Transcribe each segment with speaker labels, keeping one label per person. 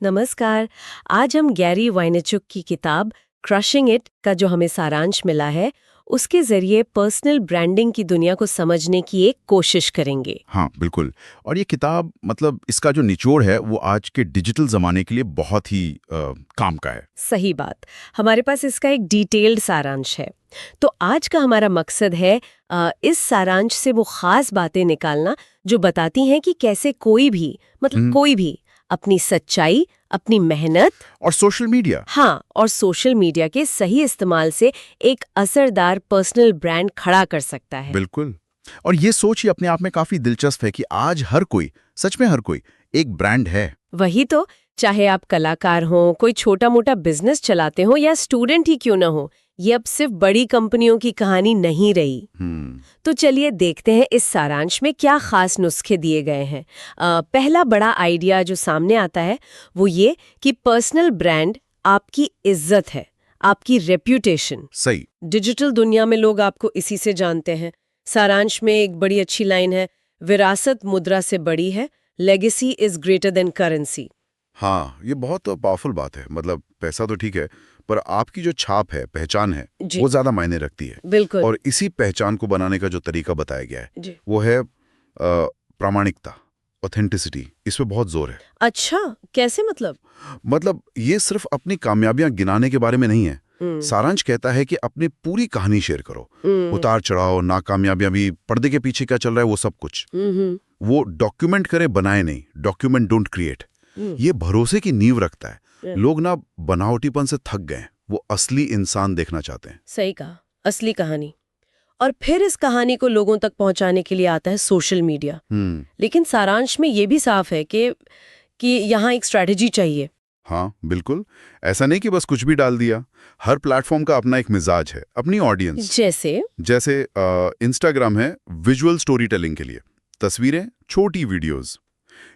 Speaker 1: नमस्कार। आज हम गैरी वाइनेचुक की किताब क्रशिंग इट का जो हमें सारांश मिला है उसके जरिए पर्सनल ब्रांडिंग की दुनिया को समझने की एक कोशिश करेंगे।
Speaker 2: हाँ, बिल्कुल। और ये किताब मतलब इसका जो निचोड़ है वो आज के डिजिटल ज़माने के लिए बहुत ही काम का है।
Speaker 1: सही बात। हमारे पास इसका एक डिटेल्ड सारांश है। तो आज का हमारा मकसद है इस सारांश से वो खास बातें निकालना जो बताती हैं कि कैसे कोई भी कोई भी अपनी सच्चाई, अपनी मेहनत
Speaker 2: और सोशल मीडिया।
Speaker 1: और सोशल मीडिया के सही इस्तेमाल से एक असरदार पर्सनल ब्रांड खड़ा कर सकता है।
Speaker 2: बिल्कुल। और ये सोच ही अपने आप में काफ़ी दिलचस्प है कि आज हर कोई, सच में हर कोई, एक ब्रांड है।
Speaker 1: वही तो, चाहे आप कलाकार हों, कोई छोटा मोटा बिजनेस चलाते हो या स्टूडेंट ही क्यों न हो, ये अब सिर्फ बड़ी कंपनियों की कहानी नहीं रही। तो चलिए देखते हैं इस सारांश में क्या खास नुस्खे दिए गए हैं। पहला बड़ा आइडिया जो सामने आता है वो ये कि पर्सनल ब्रांड आपकी इज्जत है, आपकी रेप्यूटेशन।
Speaker 2: सही।
Speaker 1: डिजिटल दुनिया में लोग आपको इसी से जानते हैं। सारांश में एक बड़ी अच्छी लाइन है, विरासत मुद्रा से बड़ी है, legacy is greater than currency.
Speaker 2: हाँ, ये बहुत पावरफुल बात है। मतलब पैसा तो ठीक है, पर आपकी जो छाप है, पहचान है,
Speaker 1: जी,
Speaker 2: वो ज़्यादा मायने रखती है।
Speaker 1: बिल्कुल।
Speaker 2: और इसी पहचान को बनाने का जो तरीका बताया गया है,
Speaker 1: जी।
Speaker 2: वो है प्रामाणिकता, ऑथेंटिसिटी। इस पे बहुत जोर है।
Speaker 1: अच्छा, कैसे
Speaker 2: मतलब ये सिर्फ अपनी कामयाबियां गिनाने के बारे में नहीं है। सारांश कहता है कि अपनी पूरी कहानी शेयर करो। उतार चढ़ाव, नाकामयाबियां भी, पर्दे के पीछे क्या चल रहा है, वो सब कुछ। वो डॉक्यूमेंट करे, बनाए नहीं। Document don't create. ये भरोसे की नींव रखता है। लोग ना बनावटीपन से थक गए, वो असली इंसान देखना चाहते हैं।
Speaker 1: सही कहा, असली कहानी। और फिर इस कहानी को लोगों तक पहुंचाने के लिए आता है सोशल मीडिया। लेकिन सारांश में ये भी साफ है कि यहाँ एक स्ट्रैटेजी चाहिए।
Speaker 2: हाँ, बिल्कुल। ऐसा नहीं कि बस कुछ भी डाल दिया। हर प्लेटफॉर्म का अपना एक मिजाज है, अपनी ऑडियंस। जैसे इंस्टाग्राम है विजुअल स्टोरी टेलिंग के लिए, तस्वीरें, छोटी वीडियोस।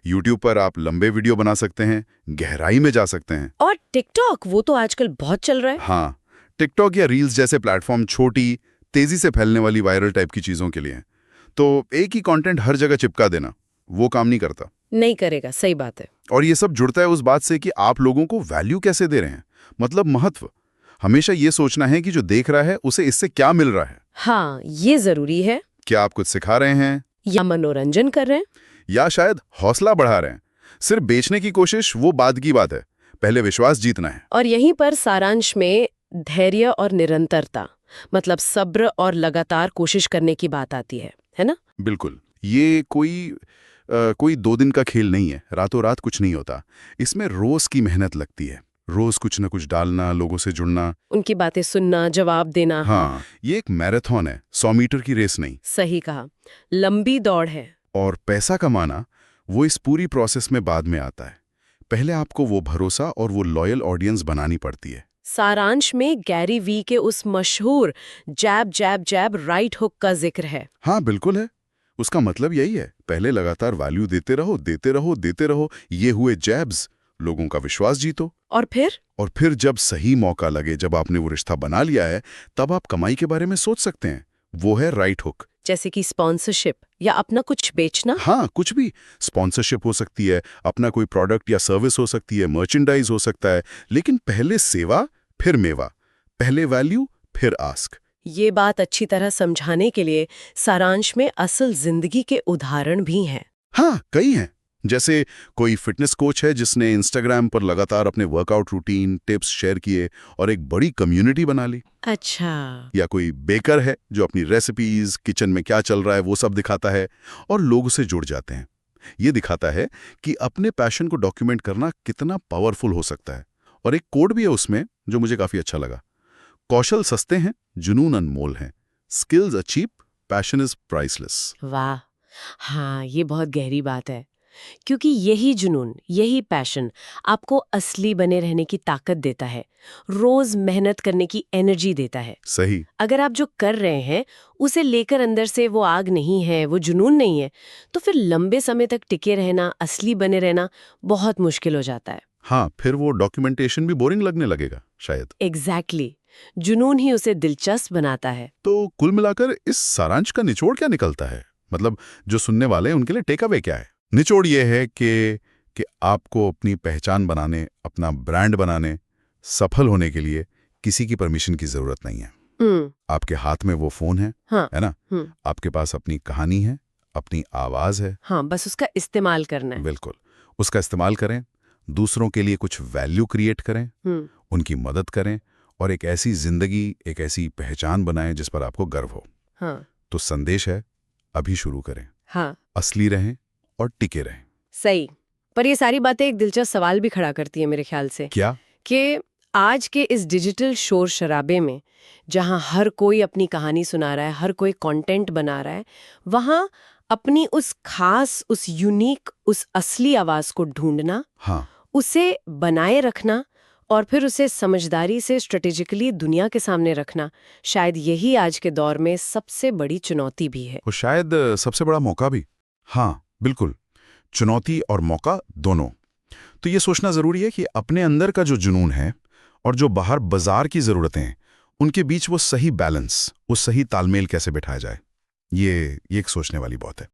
Speaker 2: यूट्यूब पर आप लंबे वीडियो बना सकते हैं, गहराई में जा सकते हैं।
Speaker 1: और टिकटॉक, वो तो आजकल बहुत चल रहा है।
Speaker 2: हाँ, टिकटॉक या रील्स जैसे प्लेटफॉर्म छोटी, तेजी से फैलने वाली वायरल टाइप की चीजों के लिए हैं। तो एक ही कंटेंट हर जगह चिपका देना वो काम नहीं करता।
Speaker 1: नहीं करेगा, सही बात है।
Speaker 2: और ये सब जुड़ता है उस बात से कि आप लोगों को वैल्यू कैसे दे रहे हैं, मतलब महत्व। हमेशा ये सोचना है कि जो देख रहा है उसे इससे क्या मिल रहा है।
Speaker 1: हाँ, ये जरूरी है।
Speaker 2: क्या आप कुछ सिखा रहे हैं,
Speaker 1: या मनोरंजन कर रहे हैं,
Speaker 2: या शायद हौसला बढ़ा रहे हैं। सिर्फ बेचने की कोशिश वो बाद की बात है, पहले विश्वास जीतना है।
Speaker 1: और यहीं पर सारांश में धैर्य और निरंतरता, मतलब सब्र और लगातार कोशिश करने की बात आती है ना?
Speaker 2: बिल्कुल। ये कोई 2 दिन का खेल नहीं है, रातों रात कुछ नहीं होता। इसमें रोज की मेहनत लगती है, रोज कुछ न कुछ डालना, लोगों से जुड़ना,
Speaker 1: उनकी बातें सुनना, जवाब देना।
Speaker 2: हाँ, ये एक मैराथन है, 100 मीटर की रेस नहीं।
Speaker 1: सही कहा, लंबी दौड़ है।
Speaker 2: और पैसा कमाना वो इस पूरी प्रोसेस में बाद में आता है। पहले आपको वो भरोसा और वो लॉयल ऑडियंस बनानी पड़ती है।
Speaker 1: सारांश में गैरी वी के उस मशहूर जैब जैब जैब राइट हुक का जिक्र है।
Speaker 2: हाँ, बिल्कुल है। उसका मतलब यही है, पहले लगातार वैल्यू देते रहो, देते रहो, देते रहो। ये हुए जैब्स, लोगों का विश्वास जीतो।
Speaker 1: और फिर
Speaker 2: जब सही मौका लगे, जब आपने वो रिश्ता बना लिया है, तब आप कमाई के बारे में सोच सकते हैं। वो है राइट हुक।
Speaker 1: जैसे कि स्पॉन्सरशिप या अपना कुछ बेचना।
Speaker 2: हाँ, कुछ भी। स्पॉन्सरशिप हो सकती है, अपना कोई प्रोडक्ट या सर्विस हो सकती है, मर्चेंडाइज हो सकता है। लेकिन पहले सेवा, फिर मेवा। पहले वैल्यू, फिर आस्क।
Speaker 1: ये बात अच्छी तरह समझाने के लिए सारांश में असल जिंदगी के उदाहरण भी हैं।
Speaker 2: हाँ, कई हैं। जैसे कोई फिटनेस कोच है जिसने इंस्टाग्राम पर लगातार अपने वर्कआउट रूटीन, टिप्स शेयर किए और एक बड़ी कम्युनिटी बना ली।
Speaker 1: अच्छा।
Speaker 2: या कोई बेकर है जो अपनी रेसिपीज, किचन में क्या चल रहा है वो सब दिखाता है और लोग उससे जुड़ जाते हैं। ये दिखाता है कि अपने पैशन को डॉक्यूमेंट करना कितना पावरफुल हो सकता है। और एक कोड भी है उसमें जो मुझे काफी अच्छा लगा। कौशल सस्ते हैं, जुनून अनमोल हैं। Skills are cheap, passion is priceless.
Speaker 1: वाह, हाँ, ये बहुत गहरी बात है। क्योंकि यही जुनून, यही पैशन आपको असली बने रहने की ताकत देता है, रोज मेहनत करने की एनर्जी देता है।
Speaker 2: सही।
Speaker 1: अगर आप जो कर रहे हैं उसे लेकर अंदर से वो आग नहीं है, वो जुनून नहीं है, तो फिर लंबे समय तक टिके रहना, असली बने रहना बहुत मुश्किल हो जाता है।
Speaker 2: हाँ, फिर वो डॉक्यूमेंटेशन भी बोरिंग लगने लगेगा शायद।
Speaker 1: एग्जैक्टली, जुनून ही उसे दिलचस्प बनाता है।
Speaker 2: तो कुल मिलाकर इस सारांश का निचोड़ क्या निकलता है? मतलब जो सुनने वाले हैं उनके लिए टेक अवे क्या है? निचोड़ ये है कि कि आपको अपनी पहचान बनाने, अपना ब्रांड बनाने, सफल होने के लिए किसी की परमिशन की जरूरत नहीं है। आपके हाथ में वो फोन है,
Speaker 1: हाँ,
Speaker 2: है ना? आपके पास अपनी कहानी है, अपनी आवाज है।
Speaker 1: हाँ, बस उसका इस्तेमाल करना है।
Speaker 2: बिल्कुल, उसका इस्तेमाल करें, दूसरों के लिए कुछ वैल्यू क्रिएट करें, उनकी मदद करें और एक ऐसी जिंदगी, एक ऐसी पहचान बनाएं जिस पर आपको गर्व हो।
Speaker 1: हाँ,
Speaker 2: तो संदेश है, अभी शुरू करें।
Speaker 1: हाँ,
Speaker 2: असली रहें और टिके रहें।
Speaker 1: सही। पर ये सारी बातें एक दिलचस्प सवाल भी खड़ा करती है मेरे ख्याल से,
Speaker 2: क्या?
Speaker 1: कि आज के इस डिजिटल शोर शराबे में जहां हर कोई अपनी कहानी सुना रहा है, हर कोई कंटेंट बना रहा है, वहां अपनी उस खास, उस यूनिक, उस असली आवाज को ढूंढना,
Speaker 2: हाँ,
Speaker 1: उसे बनाए रखना और फिर उसे समझदारी से स्ट्रेटेजिकली दुनिया के सामने रखना, शायद यही आज के दौर में सबसे बड़ी चुनौती भी है।
Speaker 2: और शायद सबसे बड़ा मौका भी। हाँ, बिल्कुल, चुनौती और मौका दोनों। तो ये सोचना जरूरी है कि अपने अंदर का जो जुनून है और जो बाहर बाजार की जरूरतें हैं, उनके बीच वो सही बैलेंस, वो सही तालमेल कैसे बिठाया जाए। ये एक सोचने वाली बात है।